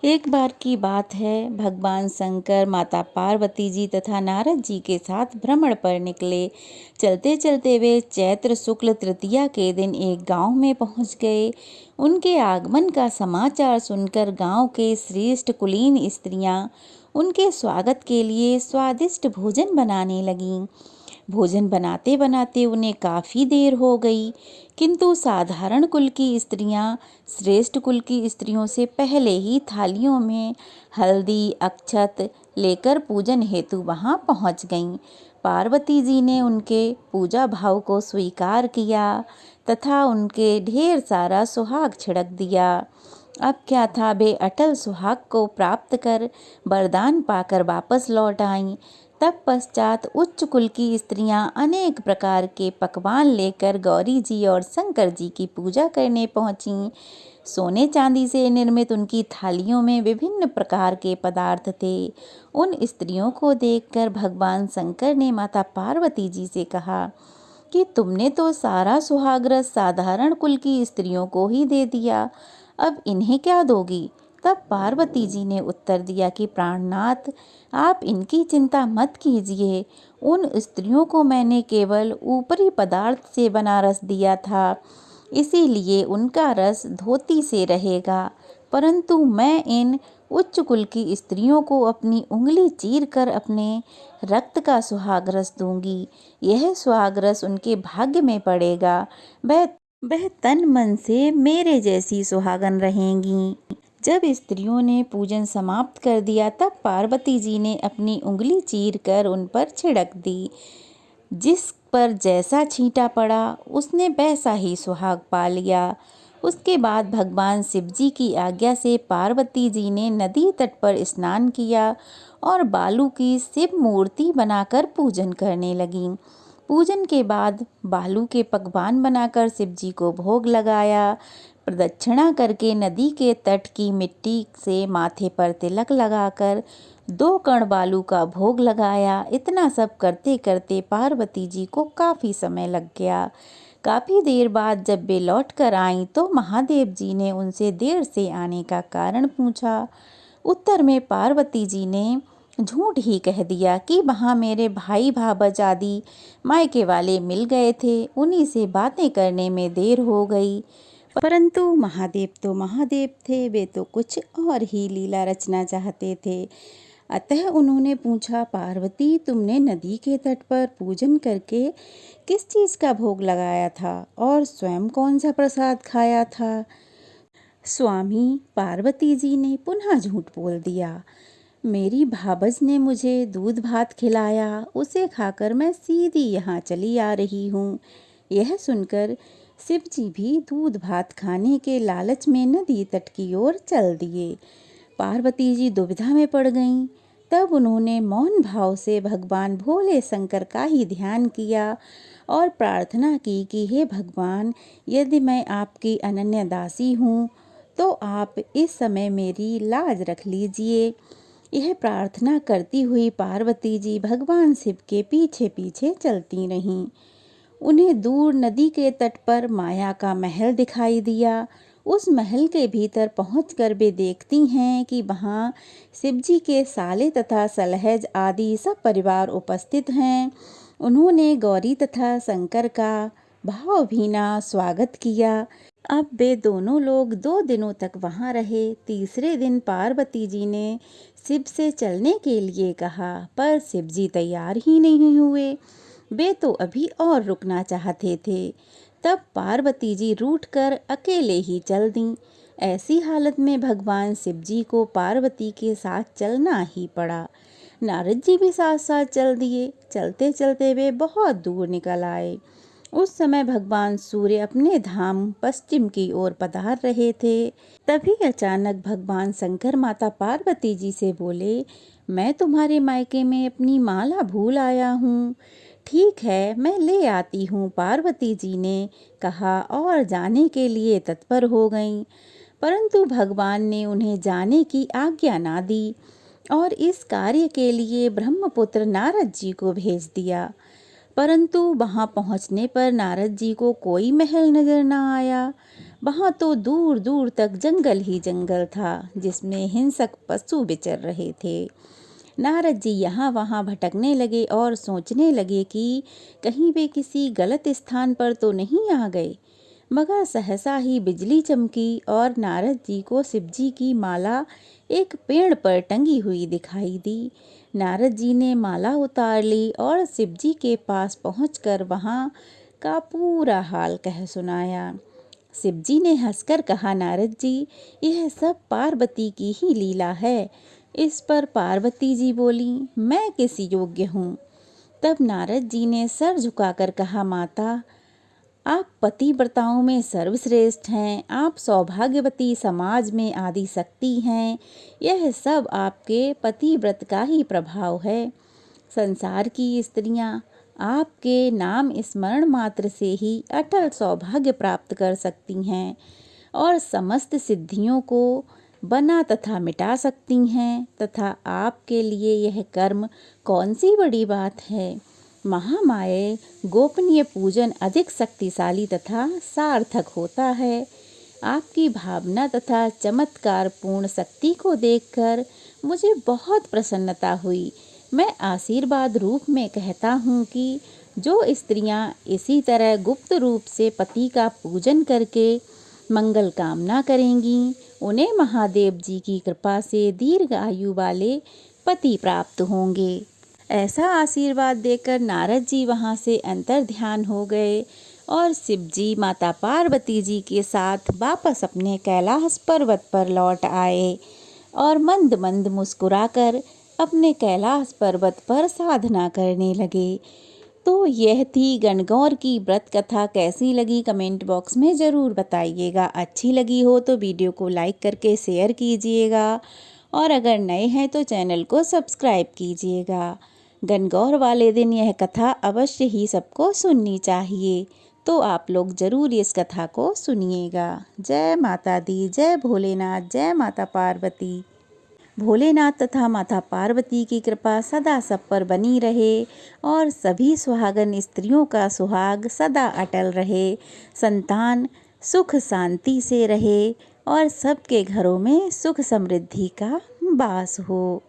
एक बार की बात है, भगवान शंकर, माता पार्वती जी तथा नारद जी के साथ भ्रमण पर निकले। चलते चलते वे चैत्र शुक्ल तृतीया के दिन एक गांव में पहुंच गए। उनके आगमन का समाचार सुनकर गांव के श्रेष्ठ कुलीन स्त्रियां उनके स्वागत के लिए स्वादिष्ट भोजन बनाने लगीं। भोजन बनाते बनाते उन्हें काफ़ी देर हो गई, किंतु साधारण कुल की स्त्रियां श्रेष्ठ कुल की स्त्रियों से पहले ही थालियों में हल्दी अक्षत लेकर पूजन हेतु वहां पहुंच गईं। पार्वती जी ने उनके पूजा भाव को स्वीकार किया तथा उनके ढेर सारा सुहाग छिड़क दिया। अब क्या था, वे अटल सुहाग को प्राप्त कर वरदान पाकर वापस लौट आईं। तत्पश्चात उच्च कुल की स्त्रियां अनेक प्रकार के पकवान लेकर गौरी जी और शंकर जी की पूजा करने पहुंचीं। सोने चांदी से निर्मित उनकी थालियों में विभिन्न प्रकार के पदार्थ थे। उन स्त्रियों को देखकर भगवान शंकर ने माता पार्वती जी से कहा कि तुमने तो सारा सुहागरस साधारण कुल की स्त्रियों को ही दे दिया, अब इन्हें क्या दोगी? तब पार्वती जी ने उत्तर दिया कि प्राणनाथ, आप इनकी चिंता मत कीजिए। उन स्त्रियों को मैंने केवल ऊपरी पदार्थ से बना रस दिया था, इसीलिए उनका रस धोती से रहेगा, परंतु मैं इन उच्च कुल की स्त्रियों को अपनी उंगली चीर कर अपने रक्त का सुहागरस दूंगी। यह सुहागरस उनके भाग्य में पड़ेगा, वह तन मन से मेरे जैसी सुहागन रहेंगी। जब स्त्रियों ने पूजन समाप्त कर दिया, तब पार्वती जी ने अपनी उंगली चीर कर उन पर छिड़क दी। जिस पर जैसा छींटा पड़ा उसने वैसा ही सुहाग पा लिया। उसके बाद भगवान शिव जी की आज्ञा से पार्वती जी ने नदी तट पर स्नान किया और बालू की शिव मूर्ति बनाकर पूजन करने लगीं। पूजन के बाद बालू के पकवान बनाकर शिव जी को भोग लगाया। प्रदक्षिणा करके नदी के तट की मिट्टी से माथे पर तिलक लगाकर 2 कण बालू का भोग लगाया। इतना सब करते करते पार्वती जी को काफ़ी समय लग गया। काफ़ी देर बाद जब वे लौट कर आईं तो महादेव जी ने उनसे देर से आने का कारण पूछा। उत्तर में पार्वती जी ने झूठ ही कह दिया कि वहाँ मेरे भाई भाबज आदि मायके वाले मिल गए थे, उन्हीं से बातें करने में देर हो गई। परंतु महादेव तो महादेव थे, वे तो कुछ और ही लीला रचना चाहते थे। अतः उन्होंने पूछा, पार्वती, तुमने नदी के तट पर पूजन करके किस चीज़ का भोग लगाया था और स्वयं कौन सा प्रसाद खाया था? स्वामी, पार्वती जी ने पुनः झूठ बोल दिया। मेरी भाबज ने मुझे दूध भात खिलाया, उसे खाकर मैं सीधी यहाँ चली आ रही हूँ। यह सुनकर शिव जी भी दूध भात खाने के लालच में नदी तट की ओर चल दिए। पार्वती जी दुविधा में पड़ गईं। तब उन्होंने मौन भाव से भगवान भोले शंकर का ही ध्यान किया और प्रार्थना की कि हे भगवान, यदि मैं आपकी अनन्य दासी हूँ तो आप इस समय मेरी लाज रख लीजिए। यह प्रार्थना करती हुई पार्वती जी भगवान शिव के पीछे पीछे चलती रहीं। उन्हें दूर नदी के तट पर माया का महल दिखाई दिया। उस महल के भीतर पहुंचकर वे देखती हैं कि वहाँ शिवजी के साले तथा सलहज आदि सब परिवार उपस्थित हैं। उन्होंने गौरी तथा शंकर का भावभीना स्वागत किया। अब वे दोनों लोग 2 दिनों तक वहाँ रहे। तीसरे दिन पार्वती जी ने शिव से चलने के लिए कहा, पर शिव जी तैयार ही नहीं हुए। वे तो अभी और रुकना चाहते थे। तब पार्वती जी रूठकर अकेले ही चल दीं। ऐसी हालत में भगवान शिव जी को पार्वती के साथ चलना ही पड़ा। नारद जी भी साथ साथ चल दिए। चलते चलते वे बहुत दूर निकल आए। उस समय भगवान सूर्य अपने धाम पश्चिम की ओर पधार रहे थे। तभी अचानक भगवान शंकर माता पार्वती जी से बोले, मैं तुम्हारे मायके में अपनी माला भूल आया हूँ। ठीक है, मैं ले आती हूँ, पार्वती जी ने कहा और जाने के लिए तत्पर हो गईं। परंतु भगवान ने उन्हें जाने की आज्ञा ना दी और इस कार्य के लिए ब्रह्मपुत्र नारद जी को भेज दिया। परंतु वहां पहुंचने पर नारद जी को कोई महल नजर न आया। वहाँ तो दूर दूर तक जंगल ही जंगल था, जिसमें हिंसक पशु विचर रहे थे। नारद जी यहाँ वहाँ भटकने लगे और सोचने लगे कि कहीं वे किसी गलत स्थान पर तो नहीं आ गए। मगर सहसा ही बिजली चमकी और नारद जी को शिव जी की माला एक पेड़ पर टंगी हुई दिखाई दी। नारद जी ने माला उतार ली और शिव जी के पास पहुंचकर वहां का पूरा हाल कह सुनाया। शिव जी ने हंसकर कहा, नारद जी, यह सब पार्वती की ही लीला है। इस पर पार्वती जी बोली, मैं किस योग्य हूँ। तब नारद जी ने सर झुकाकर कहा, माता, आप पतिव्रताओं में सर्वश्रेष्ठ हैं। आप सौभाग्यवती समाज में आदि शक्ति हैं। यह सब आपके पतिव्रत का ही प्रभाव है। संसार की स्त्रियां आपके नाम स्मरण मात्र से ही अटल सौभाग्य प्राप्त कर सकती हैं और समस्त सिद्धियों को बना तथा मिटा सकती हैं, तथा आपके लिए यह कर्म कौन सी बड़ी बात है। महामाये गोपनीय पूजन अधिक शक्तिशाली तथा सार्थक होता है। आपकी भावना तथा चमत्कार पूर्ण शक्ति को देखकर मुझे बहुत प्रसन्नता हुई। मैं आशीर्वाद रूप में कहता हूँ कि जो स्त्रियाँ इसी तरह गुप्त रूप से पति का पूजन करके मंगल कामना करेंगी, उन्हें महादेव जी की कृपा से दीर्घ आयु वाले पति प्राप्त होंगे। ऐसा आशीर्वाद देकर नारद जी वहाँ से अंतर ध्यान हो गए और शिव जी माता पार्वती जी के साथ वापस अपने कैलाश पर्वत पर लौट आए और मंद मंद मुस्कुराकर अपने कैलाश पर्वत पर साधना करने लगे। तो यह थी गणगौर की व्रत कथा। कैसी लगी कमेंट बॉक्स में ज़रूर बताइएगा। अच्छी लगी हो तो वीडियो को लाइक करके शेयर कीजिएगा और अगर नए हैं तो चैनल को सब्सक्राइब कीजिएगा। गणगौर वाले दिन यह कथा अवश्य ही सबको सुननी चाहिए, तो आप लोग ज़रूर इस कथा को सुनिएगा। जय माता दी, जय भोलेनाथ, जय माता पार्वती। भोलेनाथ तथा माता पार्वती की कृपा सदा सब पर बनी रहे और सभी सुहागन स्त्रियों का सुहाग सदा अटल रहे, संतान सुख शांति से रहे और सबके घरों में सुख समृद्धि का वास हो।